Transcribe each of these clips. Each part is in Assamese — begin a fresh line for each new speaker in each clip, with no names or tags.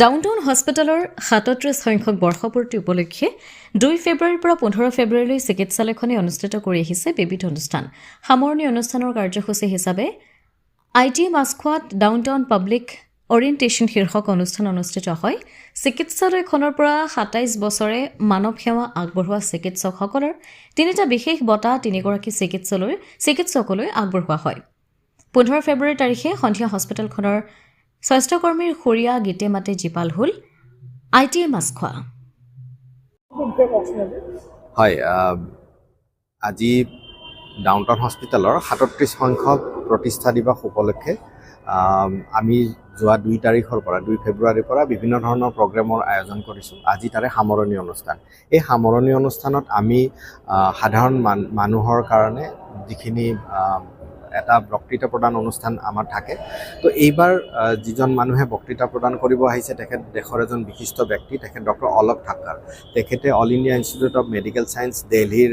ডাউনটাউন হস্পিটেলৰ 37 সংখ্যক বৰ্ষপূৰ্তি উপলক্ষে 2 ফেব্ৰুৱাৰীৰ পৰা 15 ফেব্ৰুৱাৰীলৈ চিকিৎসালয়খনে অনুষ্ঠিত কৰি আহিছে বিবিধ অনুষ্ঠান। সামৰণি অনুষ্ঠানৰ কাৰ্যসূচী হিচাপে ITM মাস্কোৱাত ডাউনটাউন পাব্লিক অৰিয়েণ্টেশ্যন শীৰ্ষক অনুষ্ঠান অনুষ্ঠিত হয়। চিকিৎসালয়খনৰ পৰা 27 বছৰে মানৱ সেৱা আগবঢ়োৱা চিকিৎসকসকলৰ 3টা বিশেষ বঁটা 3গৰাকী চিকিৎসকলৈ আগবঢ়োৱা হয়। 15 ফেব্ৰুৱাৰী তাৰিখে সন্ধিয়া হস্পিটেলখনৰ স্বাস্থ্যকৰ্মীৰ সুৰীয়া গীতে মাতে জীপাল হ'ল ITM মাস্কোৱা।
হয়, আজি ডাউনটাউন হস্পিটেলৰ 37 সংখ্যক প্ৰতিষ্ঠা দিৱস উপলক্ষে আমি যোৱা 2 তাৰিখৰ পৰা 2 ফেব্ৰুৱাৰীৰ পৰা বিভিন্ন ধৰণৰ প্ৰগ্ৰেমৰ আয়োজন কৰিছোঁ। আজি তাৰে সামৰণি অনুষ্ঠান। এই সামৰণি অনুষ্ঠানত আমি সাধাৰণ মানুহৰ কাৰণে যিখিনি এটা বক্তৃতা প্ৰদান অনুষ্ঠান আমাৰ থাকে, তো এইবাৰ যিজন মানুহে বক্তৃতা প্ৰদান কৰিব আহিছে তেখেত দেশৰ এজন বিশিষ্ট ব্যক্তি, তেখেত ডক্টৰ অলক ঠাক্কাৰ। তেখেতে all India institute of medical science দিল্লীৰ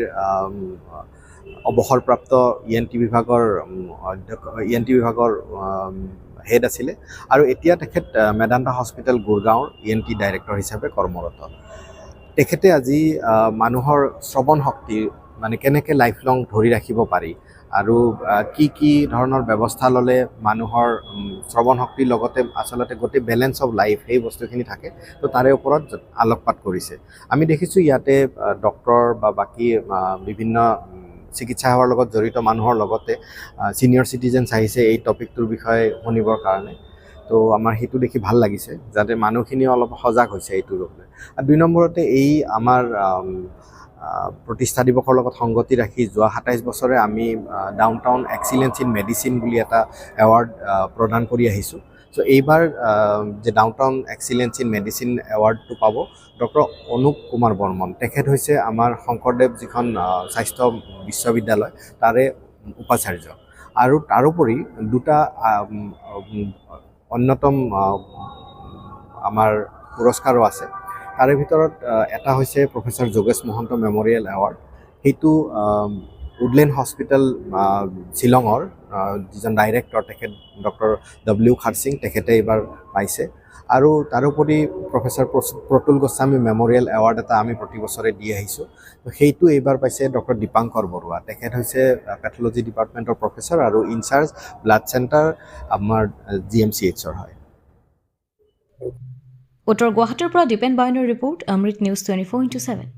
অৱসৰপ্ৰাপ্ত ENT বিভাগৰ হেড আছিলে আৰু এতিয়া তেখেত মেদান্তা হস্পিটেল গুৰগাঁৱৰ ENT ডাইৰেক্টৰ হিচাপে কৰ্মৰত। তেখেতে আজি মানুহৰ শ্ৰৱণ শক্তি মানে কেনেকৈ লাইফ লং ধৰি ৰাখিব পাৰি আৰু কি ধৰণৰ ব্যৱস্থা ল'লে মানুহৰ শ্ৰৱণ শক্তিৰ লগতে আচলতে গোটেই বেলেঞ্চ অফ লাইফ সেই বস্তুখিনি থাকে, তো তাৰে ওপৰত আলোকপাত কৰিছে। আমি দেখিছোঁ ইয়াতে ডক্টৰ বা বাকী বিভিন্ন চিকিৎসা সেৱাৰ লগত জড়িত মানুহৰ লগতে ছিনিয়ৰ চিটিজেনছ আহিছে এই টপিকটোৰ বিষয়ে শুনিবৰ কাৰণে। তো আমাৰ সেইটো দেখি ভাল লাগিছে, যাতে মানুহখিনি অলপ সজাগ হৈছে এইটোৰ ওপৰত। আৰু 2 নম্বৰতে এই আমাৰ প্ৰতিষ্ঠা দিৱসৰ লগত সংগতি ৰাখি যোৱা 27 বছৰে আমি ডাউনটাউন এক্সিলেঞ্চ ইন মেডিচিন বুলি এটা এৱাৰ্ড প্ৰদান কৰি আহিছোঁ। চ' এইবাৰ যে ডাউনটাউন এক্সিলেঞ্চ ইন মেডিচিন এৱাৰ্ডটো পাব ডক্টৰ অনুপ কুমাৰ বৰ্মন। তেখেত হৈছে আমাৰ শংকৰদেৱ যিখন স্বাস্থ্য বিশ্ববিদ্যালয় তাৰে উপাচাৰ্য। আৰু তাৰোপৰি 2টা অন্যতম আমাৰ পুৰস্কাৰো আছে। তাৰে ভিতৰত এটা হৈছে professor Jogesh Mahanta memorial award. সেইটো উডলেণ্ড হস্পিটেল শ্বিলঙৰ যিজন ডাইৰেক্টৰ তেখেত ডক্টৰ W খাৰসিং, তেখেতে এইবাৰ পাইছে। আৰু তাৰোপৰি professor Pratul Goswami memorial award এটা আমি প্ৰতি বছৰে দি আহিছোঁ। সেইটো এইবাৰ পাইছে ডক্টৰ দীপাংকৰ বৰুৱা। তেখেত হৈছে পেথলজি ডিপাৰ্টমেণ্টৰ প্ৰফেচৰ আৰু ইনচাৰ্জ ব্লাড চেণ্টাৰ আমাৰ GMCHৰ হয়।
উত্তৰ গুৱাহাটীৰ পৰা দীপেন বাইনৰ ৰিপৰ্ট, অমৃত নিউজ 24/7।